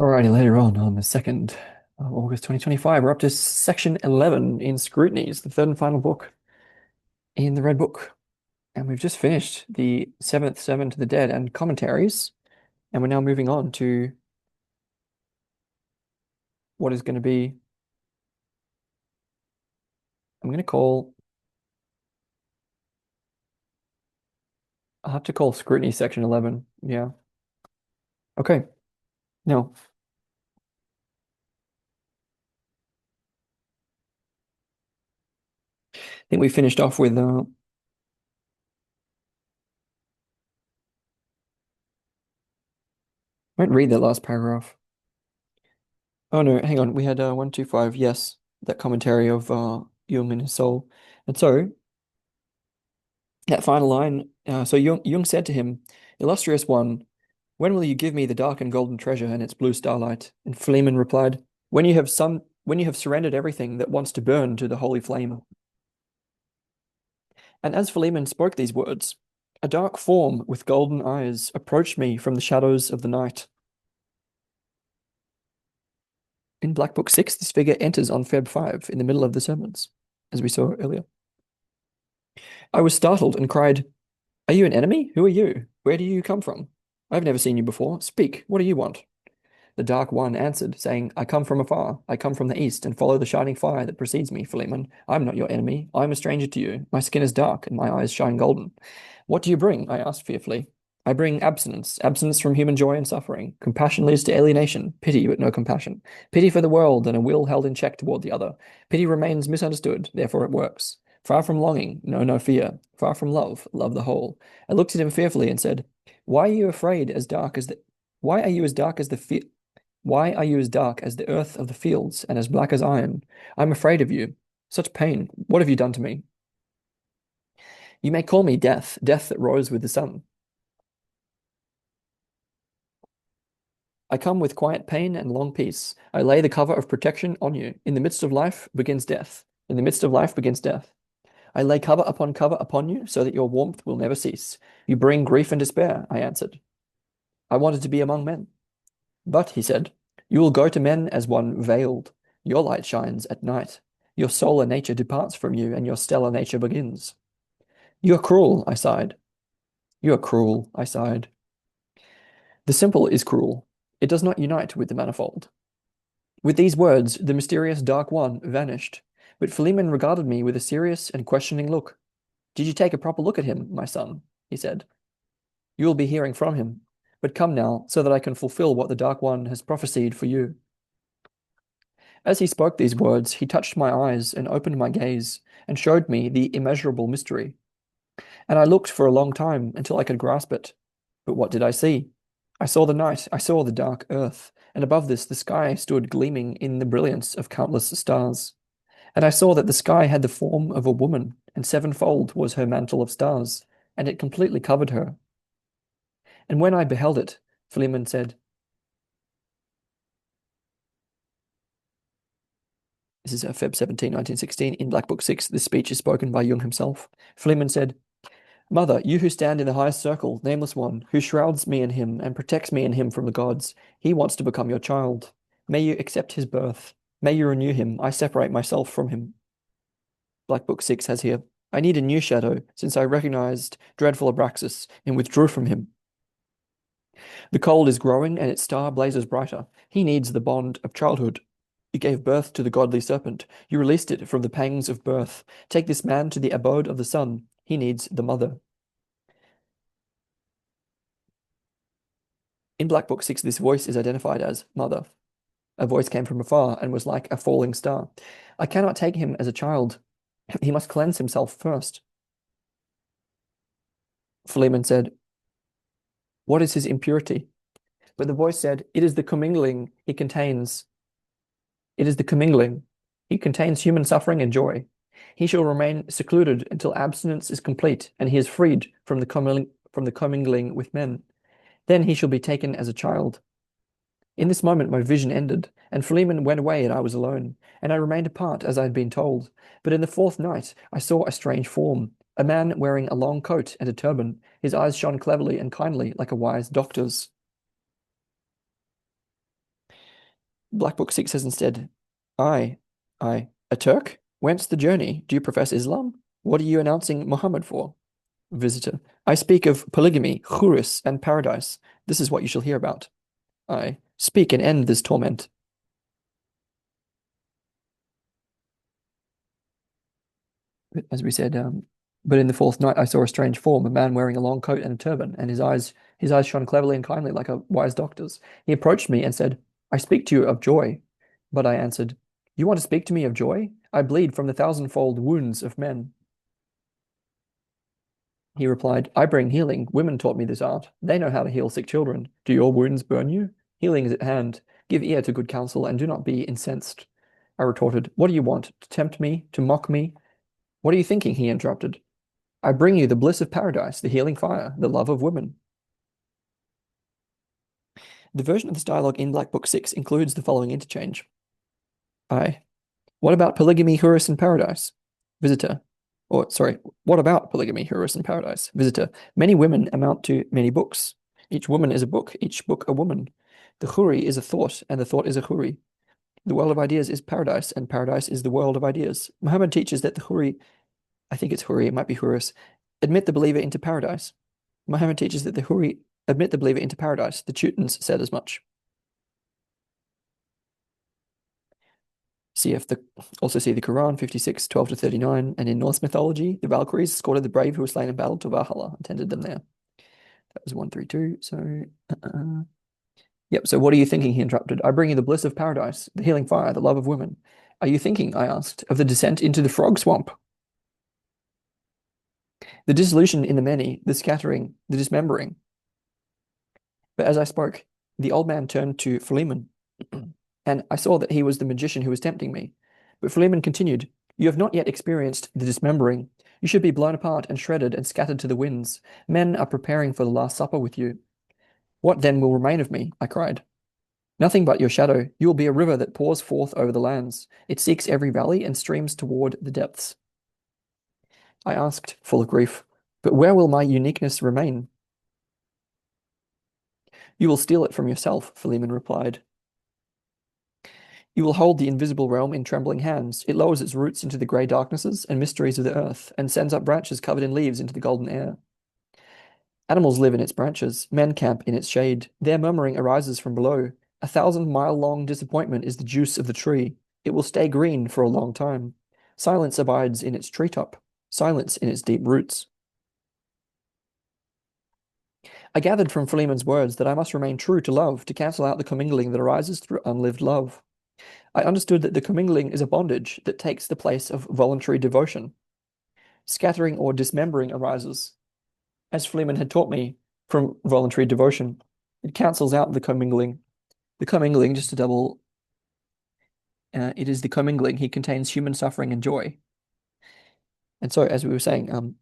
Alrighty, later on the 2nd of August 2025, we're up to section 11 in Scrutinies, the third and final book in the Red Book. And we've just finished the seventh sermon to the dead and commentaries. And we're now moving on to what is going to be, I'm going to call, I'll have to call Scrutiny section 11. Yeah. Okay. Now, I think we finished off with, I won't read that last paragraph. Oh no, hang on. We had 125, yes, that commentary of Jung and his soul. And so, that final line, so Jung said to him, "Illustrious one, when will you give me the dark and golden treasure and its blue starlight?" And Philemon replied, when you have surrendered everything that wants to burn to the holy flame." And as Philemon spoke these words, a dark form with golden eyes approached me from the shadows of the night. In Black Book 6, this figure enters on Feb 5 in the middle of the sermons, as we saw earlier. I was startled and cried, "Are you an enemy? Who are you? Where do you come from? I've never seen you before. Speak, what do you want?" The Dark One answered, saying, "I come from afar. I come from the east, and follow the shining fire that precedes me, Philemon. I am not your enemy. I am a stranger to you. My skin is dark, and my eyes shine golden." "What do you bring?" I asked fearfully. "I bring abstinence, abstinence from human joy and suffering. Compassion leads to alienation, pity but no compassion. Pity for the world and a will held in check toward the other. Pity remains misunderstood, therefore it works. Far from longing, know no fear. Far from love, love the whole." I looked at him fearfully and said, "Why are you afraid as dark as the why are you as dark as the why are you as dark as the earth of the fields and as black as iron? I'm afraid of you. Such pain. What have you done to me?" "You may call me death, death that rose with the sun. I come with quiet pain and long peace. I lay the cover of protection on you. In the midst of life begins death. In the midst of life begins death. I lay cover upon you so that your warmth will never cease. You bring grief and despair," I answered. "I wanted to be among men." "But," he said, "you will go to men as one veiled. Your light shines at night. Your solar nature departs from you, and your stellar nature begins." "You are cruel," I sighed. "You are cruel," I sighed. "The simple is cruel. It does not unite with the manifold." With these words, the mysterious Dark One vanished, but Philemon regarded me with a serious and questioning look. "Did you take a proper look at him, my son?" he said. "You will be hearing from him. But come now, so that I can fulfill what the Dark One has prophesied for you." As he spoke these words, he touched my eyes and opened my gaze and showed me the immeasurable mystery. And I looked for a long time until I could grasp it. But what did I see? I saw the night, I saw the dark earth, and above this the sky stood gleaming in the brilliance of countless stars. And I saw that the sky had the form of a woman, and sevenfold was her mantle of stars, and it completely covered her. And when I beheld it, Philemon said, this is Feb 17, 1916, in Black Book 6, this speech is spoken by Jung himself. Philemon said, "Mother, you who stand in the highest circle, nameless one, who shrouds me in him and protects me in him from the gods, he wants to become your child. May you accept his birth. May you renew him. I separate myself from him." Black Book 6 has here, "I need a new shadow, since I recognized dreadful Abraxas and withdrew from him. The cold is growing and its star blazes brighter. He needs the bond of childhood. You gave birth to the godly serpent. You released it from the pangs of birth. Take this man to the abode of the sun. He needs the mother." In Black Book 6, this voice is identified as mother. A voice came from afar and was like a falling star. "I cannot take him as a child. He must cleanse himself first." Philemon said, "What is his impurity?" But the voice said, "It is the commingling he contains. It is the commingling. He contains human suffering and joy. He shall remain secluded until abstinence is complete and he is freed from the commingling with men. Then he shall be taken as a child." In this moment my vision ended, and Philemon went away and I was alone, and I remained apart as I had been told. But in the fourth night I saw a strange form, a man wearing a long coat and a turban. His eyes shone cleverly and kindly like a wise doctor's. Black Book 6 says instead, I, a Turk? Whence the journey? Do you profess Islam? What are you announcing Muhammad for? Visitor, I speak of polygamy, houris, and paradise. This is what you shall hear about. I, speak and end this torment. As we said, but in the fourth night I saw a strange form, a man wearing a long coat and a turban, and his eyes shone cleverly and kindly like a wise doctor's. He approached me and said, I speak to you of joy. But I answered, You want to speak to me of joy? I bleed from the thousandfold wounds of men. He replied, I bring healing. Women taught me this art. They know how to heal sick children. Do your wounds burn you? Healing is at hand. Give ear to good counsel and do not be incensed. I retorted, What do you want? To tempt me? To mock me? What are you thinking? He interrupted. I bring you the bliss of paradise, the healing fire, the love of women. The version of this dialogue in Black Book 6 includes the following interchange. I. What about polygamy, houris, and paradise? Visitor. What about polygamy, houris, and paradise? Visitor. Many women amount to many books. Each woman is a book, each book a woman. The houri is a thought, and the thought is a houri. The world of ideas is paradise, and paradise is the world of ideas. Muhammad teaches that the houri, I think it's houri, it might be houris, admit the believer into paradise. Muhammad teaches that the houri admit the believer into paradise. The Teutons said as much. Also see the Quran 56:12 to 39, and in Norse mythology, the Valkyries escorted the brave who were slain in battle to Valhalla, attended them there. That was 132. Yep. So what are you thinking? He interrupted. I bring you the bliss of paradise, the healing fire, the love of women. Are you thinking? I asked, of the descent into the frog swamp, the dissolution in the many, the scattering, the dismembering. But as I spoke, the old man turned to Philemon, and I saw that he was the magician who was tempting me. But Philemon continued, You have not yet experienced the dismembering. You should be blown apart and shredded and scattered to the winds. Men are preparing for the Last Supper with you. What then will remain of me? I cried. Nothing but your shadow. You will be a river that pours forth over the lands. It seeks every valley and streams toward the depths. I asked, full of grief, But where will my uniqueness remain? You will steal it from yourself, Philemon replied. You will hold the invisible realm in trembling hands. It lowers its roots into the grey darknesses and mysteries of the earth, and sends up branches covered in leaves into the golden air. Animals live in its branches, men camp in its shade. Their murmuring arises from below. 1,000-mile-long disappointment is the juice of the tree. It will stay green for a long time. Silence abides in its treetop, silence in its deep roots. I gathered from Philemon's words that I must remain true to love to cancel out the commingling that arises through unlived love. I understood that the commingling is a bondage that takes the place of voluntary devotion. Scattering or dismembering arises, as Philemon had taught me, from voluntary devotion. It cancels out the commingling. The commingling, just to double, it is the commingling. He contains human suffering and joy. And so, as we were saying,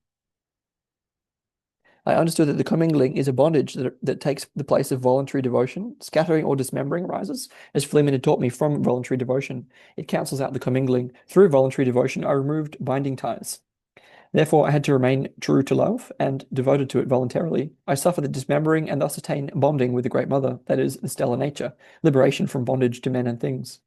I understood that the commingling is a bondage that takes the place of voluntary devotion. Scattering or dismembering arises, as Philemon had taught me, from voluntary devotion. It cancels out the commingling. Through voluntary devotion, I removed binding ties. Therefore, I had to remain true to love and devoted to it voluntarily. I suffer the dismembering and thus attain bonding with the Great Mother, that is, the stellar nature, liberation from bondage to men and things.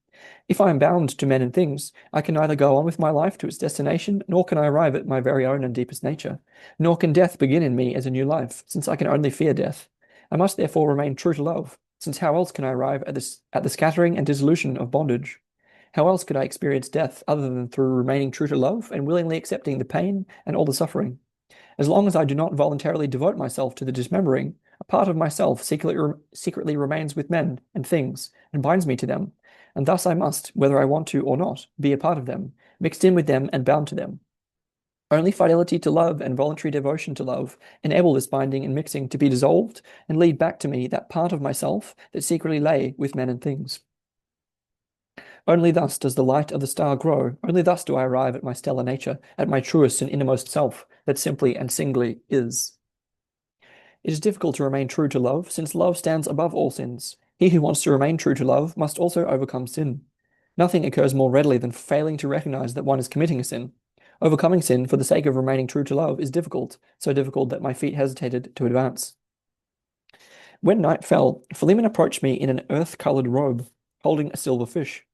If I am bound to men and things, I can neither go on with my life to its destination, nor can I arrive at my very own and deepest nature. Nor can death begin in me as a new life, since I can only fear death. I must therefore remain true to love, since how else can I arrive at the scattering and dissolution of bondage? How else could I experience death other than through remaining true to love and willingly accepting the pain and all the suffering? As long as I do not voluntarily devote myself to the dismembering, a part of myself secretly remains with men and things and binds me to them, and thus I must, whether I want to or not, be a part of them, mixed in with them and bound to them. Only fidelity to love and voluntary devotion to love enable this binding and mixing to be dissolved and lead back to me that part of myself that secretly lay with men and things. Only thus does the light of the star grow. Only thus do I arrive at my stellar nature, at my truest and innermost self, that simply and singly is. It is difficult to remain true to love, since love stands above all sins. He who wants to remain true to love must also overcome sin. Nothing occurs more readily than failing to recognize that one is committing a sin. Overcoming sin for the sake of remaining true to love is difficult, so difficult that my feet hesitated to advance. When night fell, Philemon approached me in an earth-colored robe. holding a silver fish.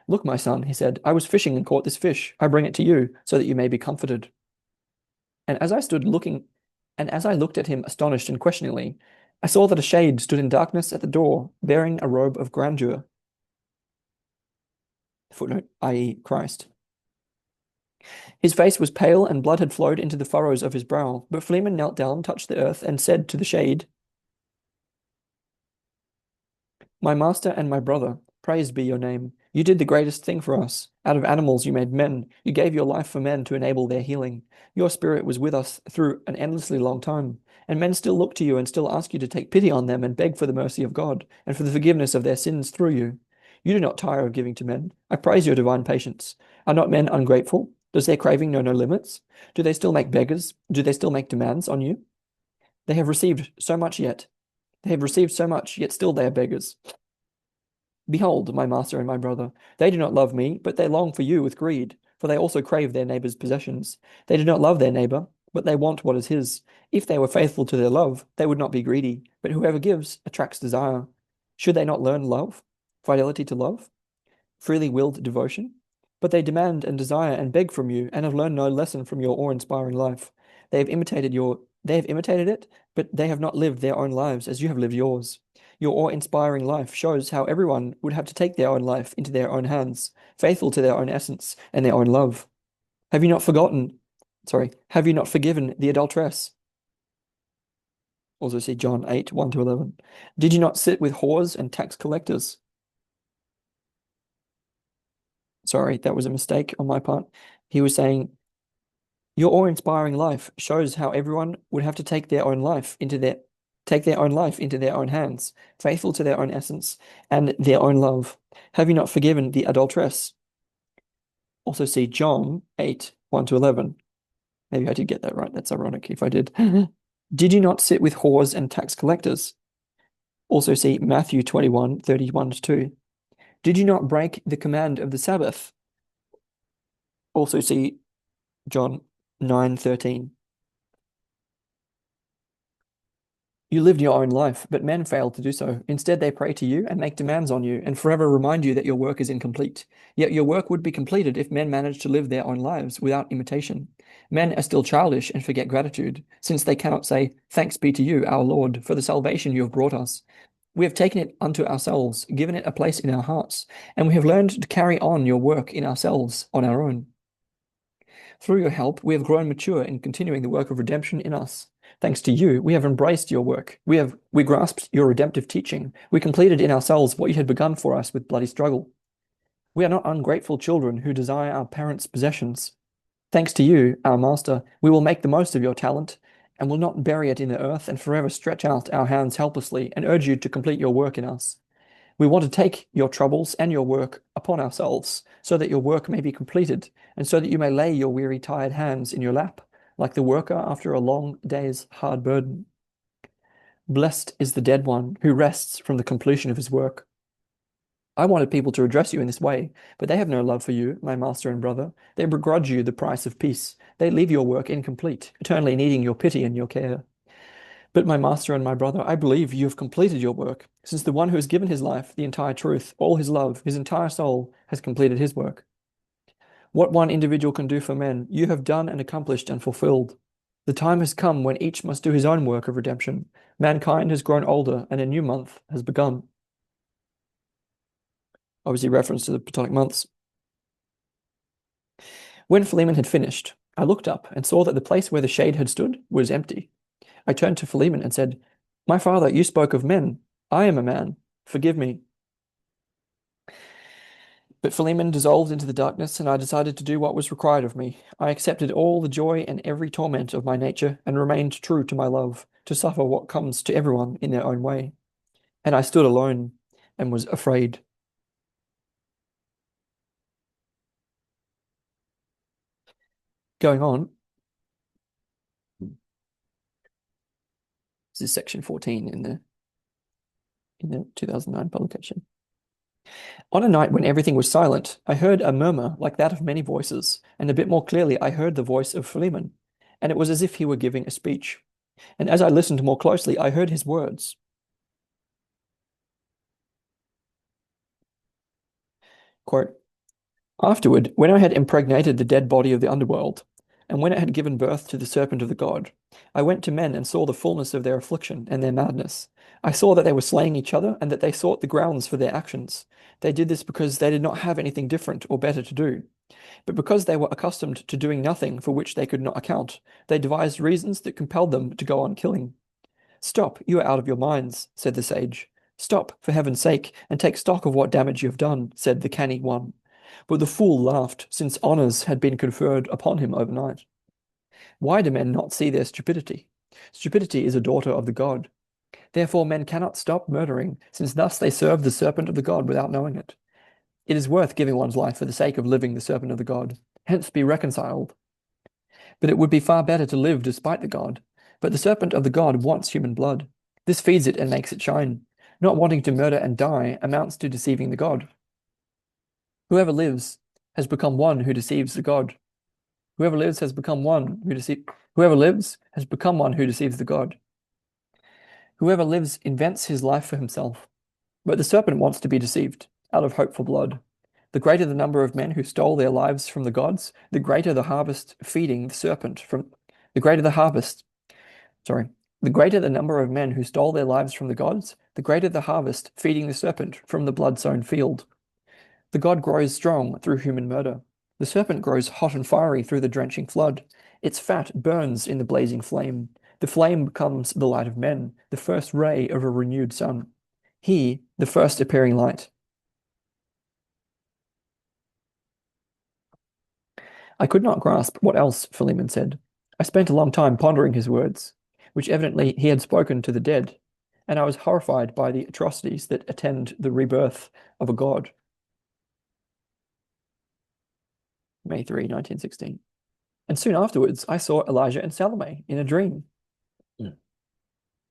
Look, my son, he said, I was fishing and caught this fish. I bring it to you so that you may be comforted. And as I stood looking, and as I looked at him astonished and questioningly, I saw that a shade stood in darkness at the door, bearing a robe of grandeur. Footnote, i.e., Christ. His face was pale, and blood had flowed into the furrows of his brow. But Philemon knelt down, touched the earth, and said to the shade, My master and my brother, praised be your name. You did the greatest thing for us. Out of animals you made men. You gave your life for men to enable their healing. Your spirit was with us through an endlessly long time. And men still look to you and still ask you to take pity on them and beg for the mercy of God and for the forgiveness of their sins through you. You do not tire of giving to men. I praise your divine patience. Are not men ungrateful? Does their craving know no limits? Do they still make beggars? Do they still make demands on you? They have received so much yet. They have received so much, yet still they are beggars. Behold, my master and my brother, they do not love me, but they long for you with greed, for they also crave their neighbor's possessions. They do not love their neighbor, but they want what is his. If they were faithful to their love, they would not be greedy, but whoever gives attracts desire. Should they not learn love, fidelity to love, freely willed devotion? But they demand and desire and beg from you, and have learned no lesson from your awe-inspiring life. They have imitated it, but they have not lived their own lives as you have lived yours. Your awe-inspiring life shows how everyone would have to take their own life into their own hands, faithful to their own essence and their own love. Have you not forgotten, have you not forgiven the adulteress? Also see John 8, 1 to 11. Did you not sit with whores and tax collectors? Sorry, that was a mistake on my part. He was saying, your awe-inspiring life shows how everyone would have to take their own life into their own hands, faithful to their own essence and their own love. Have you not forgiven the adulteress? Also see John 8, 1 to 11. Maybe I did get that right. That's ironic if I did. Did you not sit with whores and tax collectors? Also see Matthew 21, 31 to 2. Did you not break the command of the Sabbath? Also see John 9, 13. You lived your own life, but men failed to do so. Instead, they pray to you and make demands on you and forever remind you that your work is incomplete. Yet your work would be completed if men managed to live their own lives without imitation. Men are still childish and forget gratitude, since they cannot say, Thanks be to you, our Lord, for the salvation you have brought us. We have taken it unto ourselves, given it a place in our hearts, and we have learned to carry on your work in ourselves on our own. Through your help, we have grown mature in continuing the work of redemption in us. Thanks to you, we have embraced your work. We grasped your redemptive teaching. We completed in ourselves what you had begun for us with bloody struggle. We are not ungrateful children who desire our parents' possessions. Thanks to you, our master, we will make the most of your talent and will not bury it in the earth and forever stretch out our hands helplessly and urge you to complete your work in us. We want to take your troubles and your work upon ourselves, so that your work may be completed, and so that you may lay your weary, tired hands in your lap, like the worker after a long day's hard burden. Blessed is the dead one who rests from the completion of his work. I wanted people to address you in this way, but they have no love for you, my master and brother. They begrudge you the price of peace. They leave your work incomplete, eternally needing your pity and your care. But my master and my brother, I believe you have completed your work, since the one who has given his life, the entire truth, all his love, his entire soul, has completed his work. What one individual can do for men, you have done and accomplished and fulfilled. The time has come when each must do his own work of redemption. Mankind has grown older, and a new month has begun. Obviously, reference to the Platonic months. When Philemon had finished, I looked up and saw that the place where the shade had stood was empty. I turned to Philemon and said, My father, you spoke of men. I am a man. Forgive me. But Philemon dissolved into the darkness, and I decided to do what was required of me. I accepted all the joy and every torment of my nature, and remained true to my love, to suffer what comes to everyone in their own way. And I stood alone and was afraid. Going on, this is section 14 in the 2009 publication. On a night when everything was silent, I heard a murmur like that of many voices, and a bit more clearly I heard the voice of Philemon, and it was as if he were giving a speech. And as I listened more closely, I heard his words. Quote, Afterward, when I had impregnated the dead body of the underworld, and when it had given birth to the serpent of the god, I went to men and saw the fullness of their affliction and their madness. I saw that they were slaying each other and that they sought the grounds for their actions. They did this because they did not have anything different or better to do. But because they were accustomed to doing nothing for which they could not account, they devised reasons that compelled them to go on killing. Stop, you are out of your minds, said the sage. Stop, for heaven's sake, and take stock of what damage you have done, said the canny one. But the fool laughed, since honours had been conferred upon him overnight. Why do men not see their stupidity? Stupidity is a daughter of the god. Therefore men cannot stop murdering, since thus they serve the serpent of the god without knowing it. It is worth giving one's life for the sake of living the serpent of the god. Hence be reconciled. But it would be far better to live despite the god. But the serpent of the god wants human blood. This feeds it and makes it shine. Not wanting to murder and die amounts to deceiving the god. Whoever lives has become one who deceives the god. Whoever lives has become one who deceives. Whoever lives has become one who deceives the god. Whoever lives invents his life for himself. But the serpent wants to be deceived, out of hope for blood. The greater the number of men who stole their lives from the gods, the greater the harvest feeding the serpent from the greater the harvest. Sorry. The greater the number of men who stole their lives from the gods, the greater the harvest feeding the serpent from the blood-sown field. The god grows strong through human murder. The serpent grows hot and fiery through the drenching flood. Its fat burns in the blazing flame. The flame becomes the light of men, the first ray of a renewed sun. He, the first appearing light. I could not grasp what else Philemon said. I spent a long time pondering his words, which evidently he had spoken to the dead, and I was horrified by the atrocities that attend the rebirth of a god. May 3, 1916. And soon afterwards, I saw Elijah and Salome in a dream.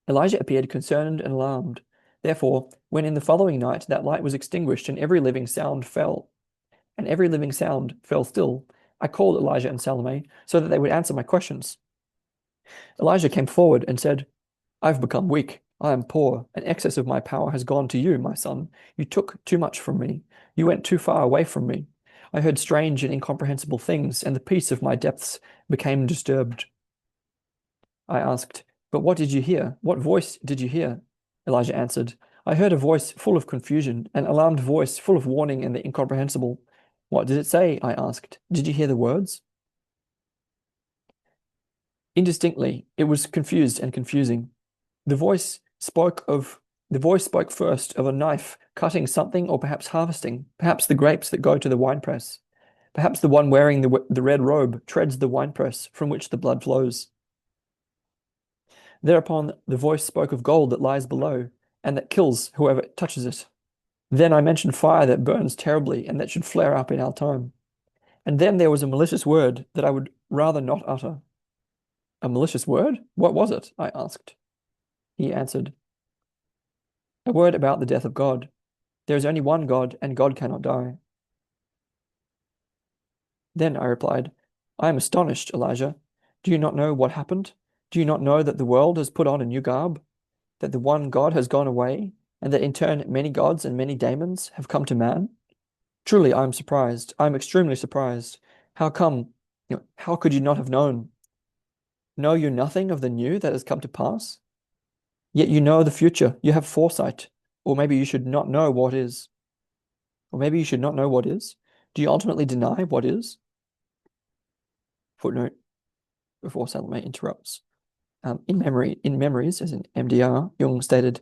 Elijah appeared concerned and alarmed. Therefore, when in the following night that light was extinguished and every living sound fell still, I called Elijah and Salome so that they would answer my questions. Elijah came forward and said, I've become weak. I am poor. An excess of my power has gone to you, my son. You took too much from me. You went too far away from me. I heard strange and incomprehensible things, and the peace of my depths became disturbed. I asked, But what did you hear? What voice did you hear? Elijah answered, I heard a voice full of confusion, an alarmed voice full of warning and the incomprehensible. What did it say? I asked. Did you hear the words? Indistinctly, it was confused and confusing. The voice spoke first of a knife cutting something or perhaps harvesting, perhaps the grapes that go to the winepress. Perhaps the one wearing the red robe treads the winepress from which the blood flows. Thereupon the voice spoke of gold that lies below and that kills whoever touches it. Then I mentioned fire that burns terribly and that should flare up in our time. And then there was a malicious word that I would rather not utter. A malicious word? What was it? I asked. He answered, a word about the death of God. There is only one God, and God cannot die. Then I replied, I am astonished, Elijah. Do you not know what happened? Do you not know that the world has put on a new garb? That the one God has gone away, and that in turn many gods and many daemons have come to man? Truly, I am surprised. I am extremely surprised. How come? How could you not have known? Know you nothing of the new that has come to pass? Yet you know the future. You have foresight. Or maybe you should not know what is. Or maybe you should not know what is. Do you ultimately deny what is? Footnote before Salome interrupts. In memories, as in MDR, Jung stated,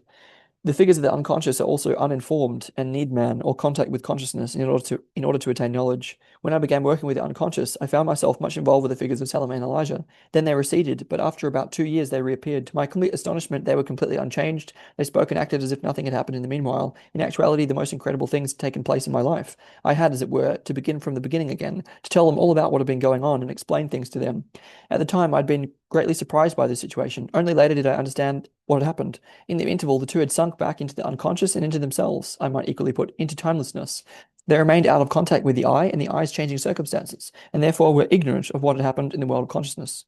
the figures of the unconscious are also uninformed and need man or contact with consciousness in order to attain knowledge. When I began working with the unconscious, I found myself much involved with the figures of Salome and Elijah. Then they receded, but after about 2 years they reappeared. To my complete astonishment, they were completely unchanged. They spoke and acted as if nothing had happened in the meanwhile. In actuality, the most incredible things had taken place in my life. I had, as it were, to begin from the beginning again, to tell them all about what had been going on and explain things to them. At the time, I'd been greatly surprised by this situation. Only later did I understand what had happened. In the interval, the two had sunk back into the unconscious and into themselves, I might equally put, into timelessness. They remained out of contact with the eye and the eye's changing circumstances, and therefore were ignorant of what had happened in the world of consciousness.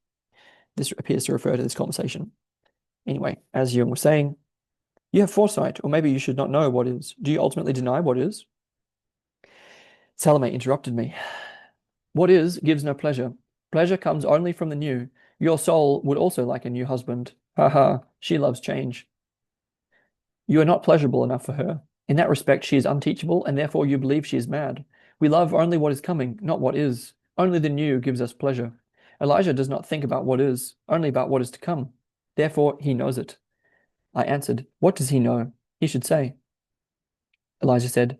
This appears to refer to this conversation. Anyway, as Jung was saying, you have foresight, or maybe you should not know what is. Do you ultimately deny what is? Salome interrupted me. What is gives no pleasure. Pleasure comes only from the new. Your soul would also like a new husband. Ha ha, she loves change. You are not pleasurable enough for her. In that respect, she is unteachable, and therefore you believe she is mad. We love only what is coming, not what is. Only the new gives us pleasure. Elijah does not think about what is, only about what is to come. Therefore, he knows it. I answered, What does he know? He should say. Elijah said,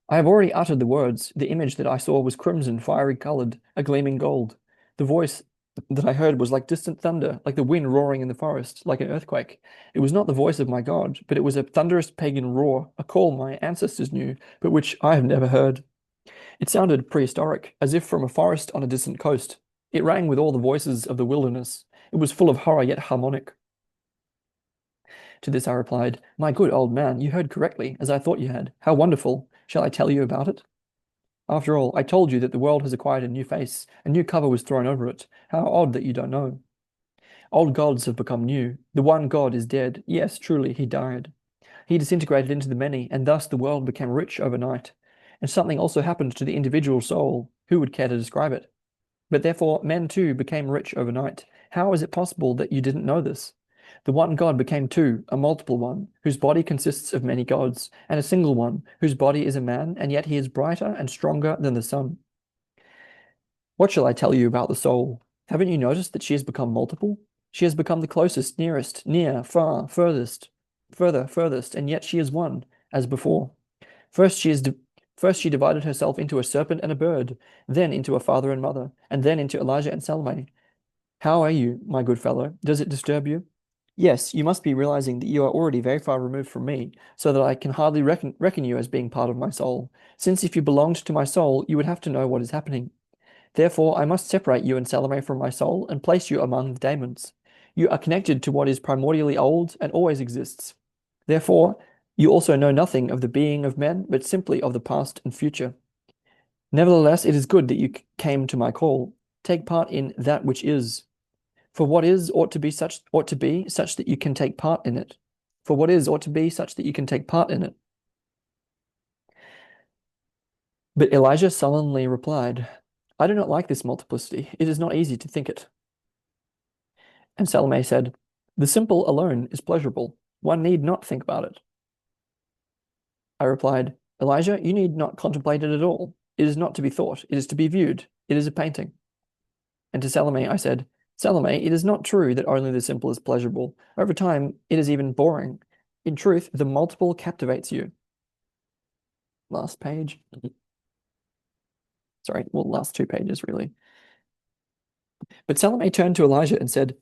I have already uttered the words. The image that I saw was crimson, fiery colored, a gleaming gold. The voice that I heard was like distant thunder, like the wind roaring in the forest, like an earthquake. It was not the voice of my God, but it was a thunderous pagan roar, a call my ancestors knew, but which I have never heard. It sounded prehistoric, as if from a forest on a distant coast. It rang with all the voices of the wilderness. It was full of horror, yet harmonic. To this I replied, My good old man, you heard correctly, as I thought you had. How wonderful! Shall I tell you about it? After all, I told you that the world has acquired a new face, a new cover was thrown over it. How odd that you don't know. Old gods have become new. The one God is dead. Yes, truly, he died. He disintegrated into the many, and thus the world became rich overnight. And something also happened to the individual soul. Who would care to describe it? But therefore, men too became rich overnight. How is it possible that you didn't know this? The one God became two, a multiple one, whose body consists of many gods, and a single one, whose body is a man, and yet he is brighter and stronger than the sun. What shall I tell you about the soul? Haven't you noticed that she has become multiple? She has become the closest, nearest, near, far, furthest, further, furthest, and yet she is one, as before. First she divided herself into a serpent and a bird, then into a father and mother, and then into Elijah and Salome. How are you, my good fellow? Does it disturb you? Yes, you must be realizing that you are already very far removed from me, so that I can hardly reckon you as being part of my soul. Since if you belonged to my soul, you would have to know what is happening. Therefore, I must separate you and Salome from my soul and place you among the daemons. You are connected to what is primordially old and always exists. Therefore, you also know nothing of the being of men, but simply of the past and future. Nevertheless, it is good that you came to my call. Take part in that which is. For what is ought to be such that you can take part in it. For what is ought to be such that you can take part in it. But Elijah sullenly replied, I do not like this multiplicity. It is not easy to think it. And Salome said, The simple alone is pleasurable. One need not think about it. I replied, Elijah, you need not contemplate it at all. It is not to be thought. It is to be viewed. It is a painting. And to Salome I said, Salome, it is not true that only the simple is pleasurable. Over time, it is even boring. In truth, the multiple captivates you. Last page. Sorry, well, last 2 pages, really. But Salome turned to Elijah and said,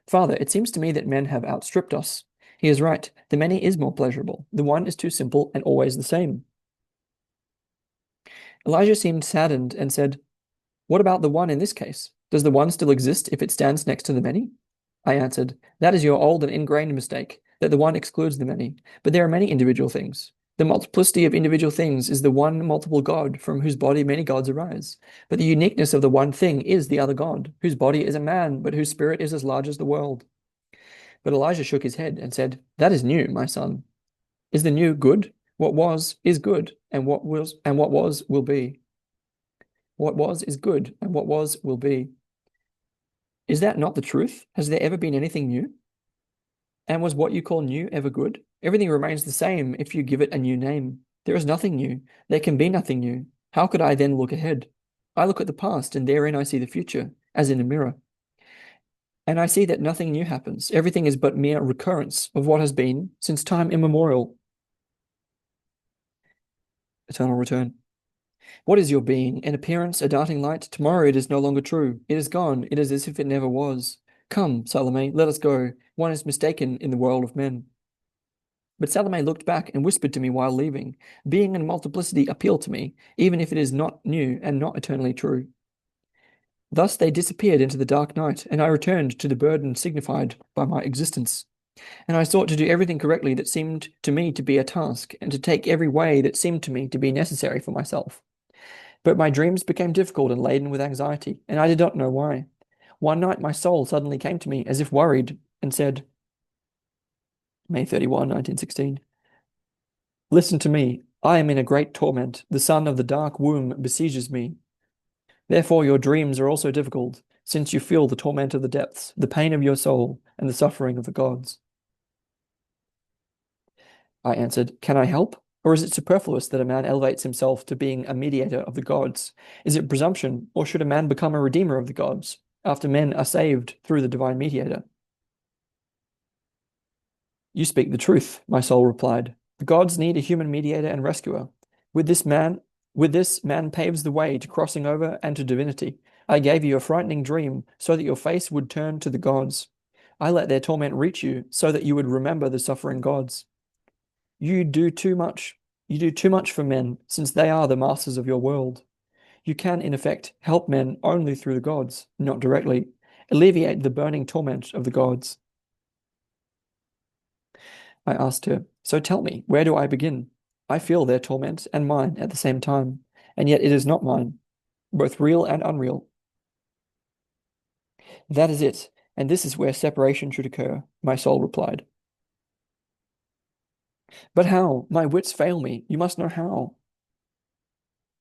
Father, it seems to me that men have outstripped us. He is right. The many is more pleasurable. The one is too simple and always the same. Elijah seemed saddened and said, What about the one in this case? Does the one still exist if it stands next to the many? I answered, That is your old and ingrained mistake, that the one excludes the many. But there are many individual things. The multiplicity of individual things is the one multiple God from whose body many gods arise. But the uniqueness of the one thing is the other God, whose body is a man, but whose spirit is as large as the world. But Elijah shook his head and said, That is new, my son. Is the new good? What was is good, and what was will be. What was is good, and what was will be. Is that not the truth? Has there ever been anything new? And was what you call new ever good? Everything remains the same if you give it a new name. There is nothing new. There can be nothing new. How could I then look ahead? I look at the past, and therein I see the future, as in a mirror. And I see that nothing new happens. Everything is but mere recurrence of what has been since time immemorial. Eternal return. What is your being? An appearance, a darting light? Tomorrow it is no longer true. It is gone. It is as if it never was. Come, Salome, let us go. One is mistaken in the world of men. But Salome looked back and whispered to me while leaving. Being and multiplicity appeal to me, even if it is not new and not eternally true. Thus they disappeared into the dark night, and I returned to the burden signified by my existence. And I sought to do everything correctly that seemed to me to be a task, and to take every way that seemed to me to be necessary for myself. But my dreams became difficult and laden with anxiety, and I did not know why. One night my soul suddenly came to me as if worried, and said, May 31, 1916, Listen to me. I am in a great torment. The son of the dark womb besieges me. Therefore your dreams are also difficult, since you feel the torment of the depths, the pain of your soul, and the suffering of the gods. I answered, Can I help? Or is it superfluous that a man elevates himself to being a mediator of the gods? Is it presumption, or should a man become a redeemer of the gods, after men are saved through the divine mediator? You speak the truth, my soul replied. The gods need a human mediator and rescuer. With this man, with this man paves the way to crossing over and to divinity. I gave you a frightening dream so that your face would turn to the gods. I let their torment reach you so that you would remember the suffering gods. You do too much. You do too much for men, since they are the masters of your world. You can, in effect, help men only through the gods, not directly. Alleviate the burning torment of the gods. I asked her, So tell me, where do I begin? I feel their torment and mine at the same time, and yet it is not mine, both real and unreal. That is it, and this is where separation should occur, my soul replied. But how? My wits fail me. You must know how.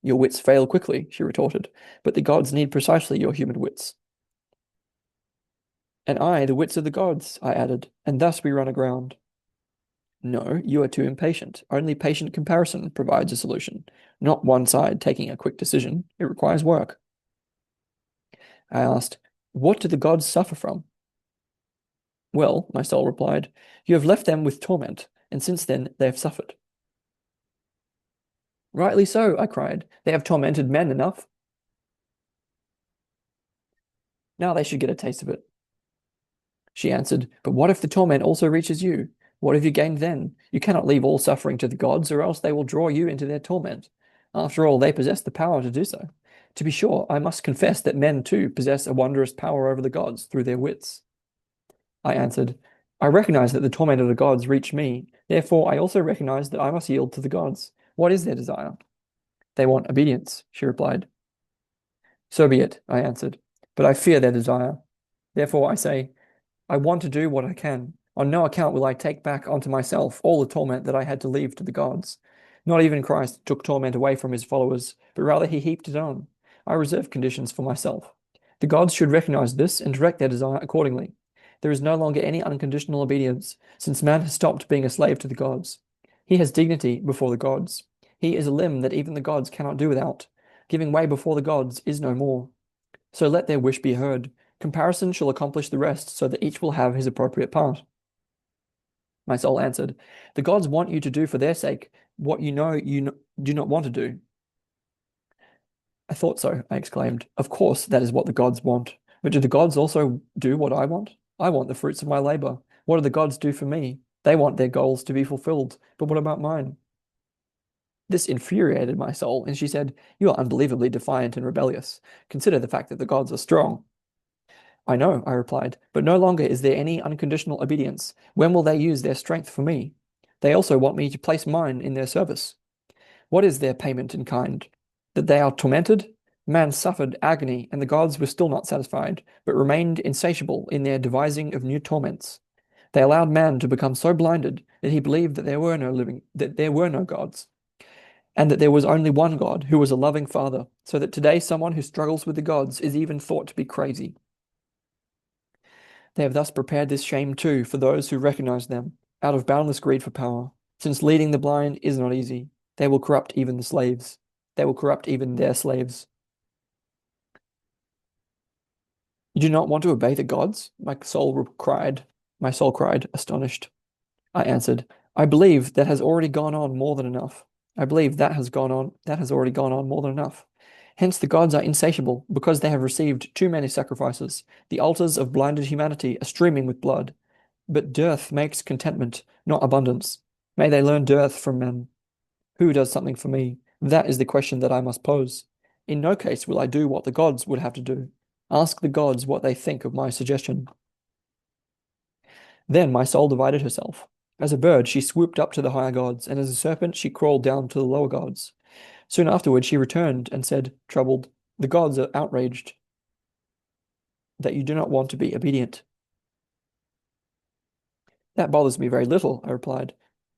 Your wits fail quickly, she retorted, but the gods need precisely your human wits. And I, the wits of the gods, I added, and thus we run aground. No, you are too impatient. Only patient comparison provides a solution, not one side taking a quick decision. It requires work. I asked, What do the gods suffer from? Well, my soul replied, You have left them with torment, and since then they have suffered. Rightly so, I cried. They have tormented men enough. Now they should get a taste of it. She answered, But what if the torment also reaches you? What have you gained then? You cannot leave all suffering to the gods, or else they will draw you into their torment. After all, they possess the power to do so. To be sure, I must confess that men too possess a wondrous power over the gods through their wits. I answered, I recognize that the torment of the gods reached me. Therefore, I also recognize that I must yield to the gods. What is their desire? They want obedience, she replied. So be it, I answered. But I fear their desire. Therefore, I say, I want to do what I can. On no account will I take back onto myself all the torment that I had to leave to the gods. Not even Christ took torment away from his followers, but rather he heaped it on. I reserve conditions for myself. The gods should recognize this and direct their desire accordingly. There is no longer any unconditional obedience, since man has stopped being a slave to the gods. He has dignity before the gods. He is a limb that even the gods cannot do without. Giving way before the gods is no more. So let their wish be heard. Comparison shall accomplish the rest, so that each will have his appropriate part. My soul answered, The gods want you to do for their sake what you do not want to do. I thought so, I exclaimed. Of course, that is what the gods want. But do the gods also do what I want? I want the fruits of my labor. What do the gods do for me? They want their goals to be fulfilled. But what about mine? This infuriated my soul, and she said, You are unbelievably defiant and rebellious. Consider the fact that the gods are strong. I know, I replied, but no longer is there any unconditional obedience. When will they use their strength for me? They also want me to place mine in their service. What is their payment in kind? That they are tormented? Man suffered agony, and the gods were still not satisfied, but remained insatiable in their devising of new torments. They allowed man to become so blinded that he believed that there were no gods, and that there was only one God who was a loving father, so that today someone who struggles with the gods is even thought to be crazy. They have thus prepared this shame too for those who recognize them, out of boundless greed for power. Since leading the blind is not easy, they will corrupt even the slaves. They will corrupt even their slaves. You do not want to obey the gods? My soul cried, astonished. I answered, I believe that has already gone on more than enough. I believe that has already gone on more than enough. Hence the gods are insatiable, because they have received too many sacrifices. The altars of blinded humanity are streaming with blood. But dearth makes contentment, not abundance. May they learn dearth from men. Who does something for me? That is the question that I must pose. In no case will I do what the gods would have to do. Ask the gods what they think of my suggestion. Then my soul divided herself. As a bird, she swooped up to the higher gods, and as a serpent, she crawled down to the lower gods. Soon afterward, she returned and said, troubled, The gods are outraged that you do not want to be obedient. That bothers me very little, I replied.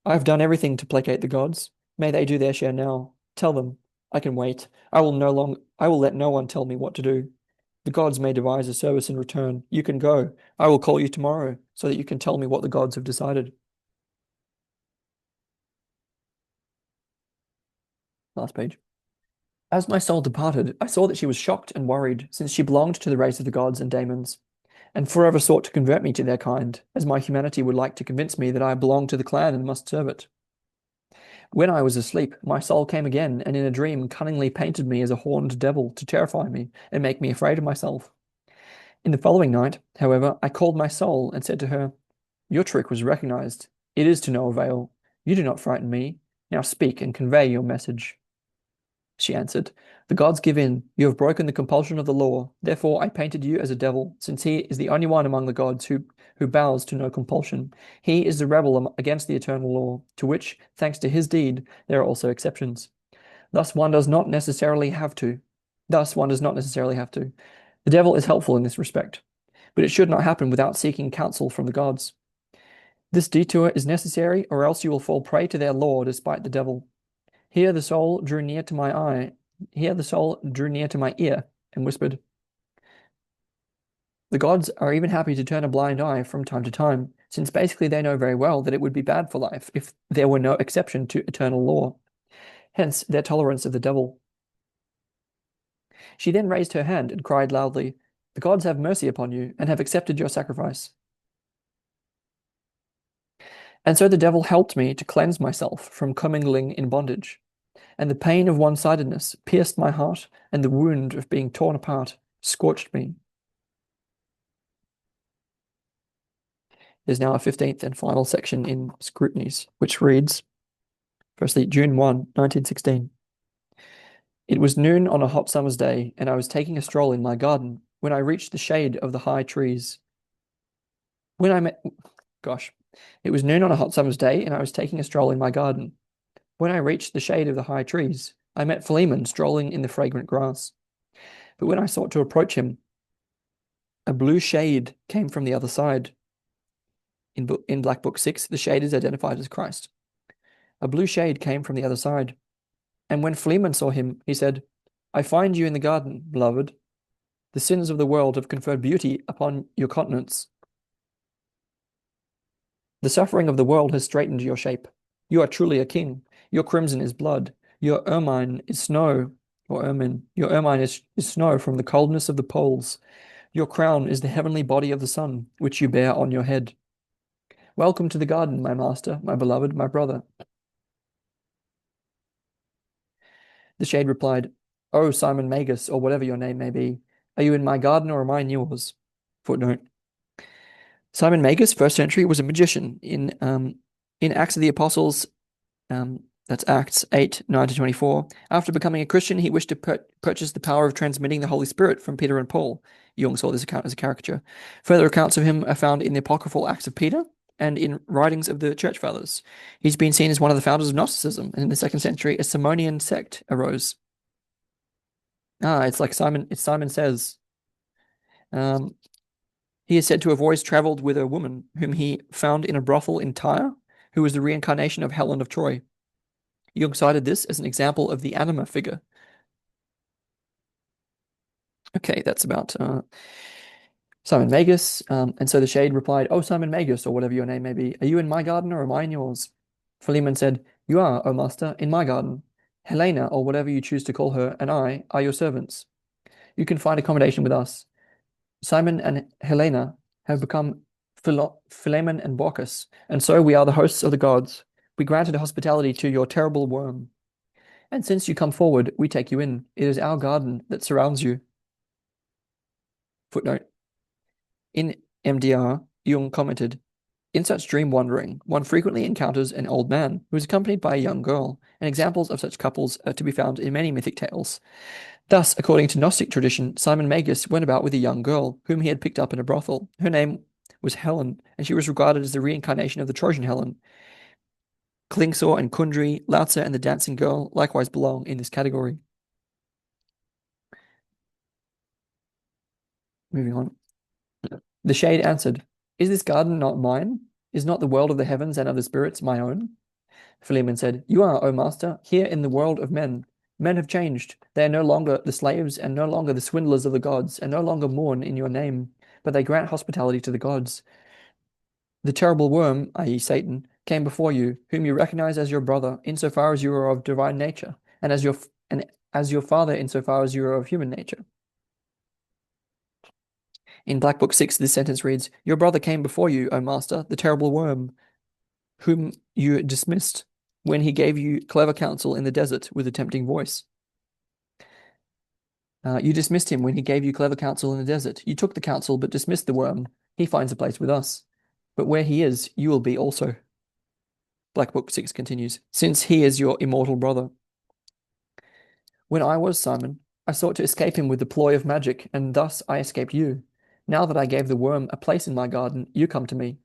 I have done everything to placate the gods. May they do their share now. Tell them, I can wait. I will let no one tell me what to do. The gods may devise a service in return. You can go. I will call you tomorrow so that you can tell me what the gods have decided. Last page. As my soul departed, I saw that she was shocked and worried, since she belonged to the race of the gods and daemons, and forever sought to convert me to their kind, as my humanity would like to convince me that I belong to the clan and must serve it. When I was asleep, my soul came again, and in a dream cunningly painted me as a horned devil to terrify me and make me afraid of myself. In the following night, however, I called my soul and said to her, Your trick was recognized. It is to no avail. You do not frighten me. Now speak and convey your message. She answered, The gods give in. You have broken the compulsion of the law. Therefore I painted you as a devil, since he is the only one among the gods who bows to no compulsion. He is the rebel against the eternal law, to which, thanks to his deed, there are also exceptions. Thus one does not necessarily have to. Thus one does not necessarily have to. The devil is helpful in this respect, but it should not happen without seeking counsel from the gods. This detour is necessary, or else you will fall prey to their law despite the devil. Here the soul drew near to my eye. Here the soul drew near to my ear and whispered, The gods are even happy to turn a blind eye from time to time, since basically they know very well that it would be bad for life if there were no exception to eternal law. Hence their tolerance of the devil. She then raised her hand and cried loudly, The gods have mercy upon you and have accepted your sacrifice. And so the devil helped me to cleanse myself from commingling in bondage. And the pain of one-sidedness pierced my heart, and the wound of being torn apart scorched me. There's now a 15th and final section in Scrutinies, which reads, firstly, June 1, 1916. It was noon on a hot summer's day, and I was taking a stroll in my garden when I reached the shade of the high trees. When I met, gosh, it was noon on a hot summer's day, and I was taking a stroll in my garden. When I reached the shade of the high trees, I met Philemon strolling in the fragrant grass. But when I sought to approach him, a blue shade came from the other side. In Black Book 6, the shade is identified as Christ. A blue shade came from the other side. And when Philemon saw him, he said, I find you in the garden, beloved. The sins of the world have conferred beauty upon your countenance. The suffering of the world has straightened your shape. You are truly a king. Your crimson is blood. Your ermine is snow, or ermine. Your ermine is snow from the coldness of the poles. Your crown is the heavenly body of the sun, which you bear on your head. Welcome to the garden, my master, my beloved, my brother. The shade replied, Oh, Simon Magus, or whatever your name may be, are you in my garden or am I in yours? Footnote. Simon Magus, first century, was a magician. In Acts of the Apostles, that's Acts 8, 9 to 24. After becoming a Christian, he wished to purchase the power of transmitting the Holy Spirit from Peter and Paul. Jung saw this account as a caricature. Further accounts of him are found in the apocryphal Acts of Peter and in writings of the Church Fathers. He's been seen as one of the founders of Gnosticism, and in the 2nd century, a Simonian sect arose. It's like Simon Says. He is said to have always traveled with a woman whom he found in a brothel in Tyre, who was the reincarnation of Helen of Troy. Jung cited this as an example of the anima figure. Okay, that's about Simon Magus. And so the shade replied, Oh, Simon Magus, or whatever your name may be, are you in my garden or am I in yours? Philemon said, You are, O master, in my garden. Helena, or whatever you choose to call her, and I are your servants. You can find accommodation with us. Simon and Helena have become Philemon and Baucis, and so we are the hosts of the gods. We granted hospitality to your terrible worm. And since you come forward, we take you in. It is our garden that surrounds you. Footnote. In MDR, Jung commented, In such dream wandering, one frequently encounters an old man who is accompanied by a young girl, and examples of such couples are to be found in many mythic tales. Thus, according to Gnostic tradition, Simon Magus went about with a young girl, whom he had picked up in a brothel. Her name was Helen, and she was regarded as the reincarnation of the Trojan Helen. Klingsor and Kundry, Lao Tzu, and the dancing girl likewise belong in this category. Moving on. The shade answered, Is this garden not mine? Is not the world of the heavens and of the spirits my own? Philemon said, You are, O master, here in the world of men. Men have changed. They are no longer the slaves and no longer the swindlers of the gods, and no longer mourn in your name, but they grant hospitality to the gods. The terrible worm, i.e., Satan, came before you, whom you recognize as your brother, insofar as you are of divine nature, and as your father insofar as you are of human nature. In Black Book 6, this sentence reads, Your brother came before you, O master, the terrible worm, whom you dismissed when he gave you clever counsel in the desert with a tempting voice. You dismissed him when he gave you clever counsel in the desert. You took the counsel but dismissed the worm. He finds a place with us. But where he is, you will be also. Black Book 6 continues, Since he is your immortal brother. When I was Simon, I sought to escape him with the ploy of magic, and thus I escaped you. Now that I gave the worm a place in my garden, you come to me.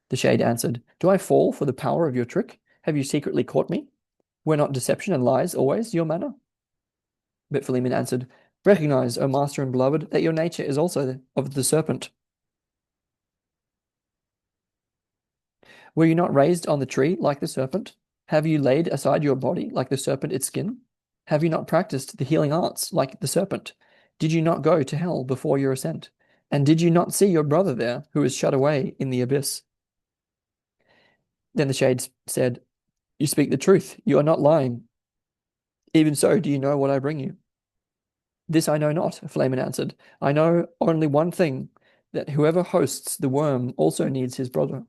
The shade answered, Do I fall for the power of your trick? Have you secretly caught me? Were not deception and lies always your manner? But Philemon answered, Recognize, O master and beloved, that your nature is also of the serpent. Were you not raised on the tree like the serpent? Have you laid aside your body like the serpent its skin? Have you not practiced the healing arts like the serpent? Did you not go to hell before your ascent? And did you not see your brother there, who is shut away in the abyss? Then the shades said, You speak the truth. You are not lying. Even so, do you know what I bring you? This I know not, Philemon answered. I know only one thing, that whoever hosts the worm also needs his brother.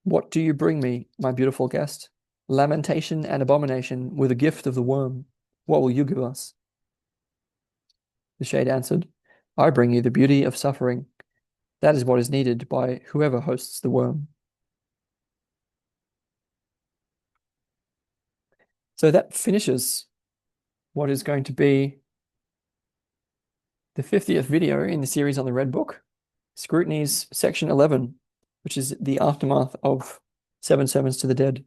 What do you bring me, my beautiful guest? Lamentation and abomination with a gift of the worm. What will you give us? The shade answered, I bring you the beauty of suffering. That is what is needed by whoever hosts the worm. So that finishes what is going to be the 50th video in the series on the Red Book, Scrutinies, Section 11, which is the aftermath of 7 Sermons to the Dead.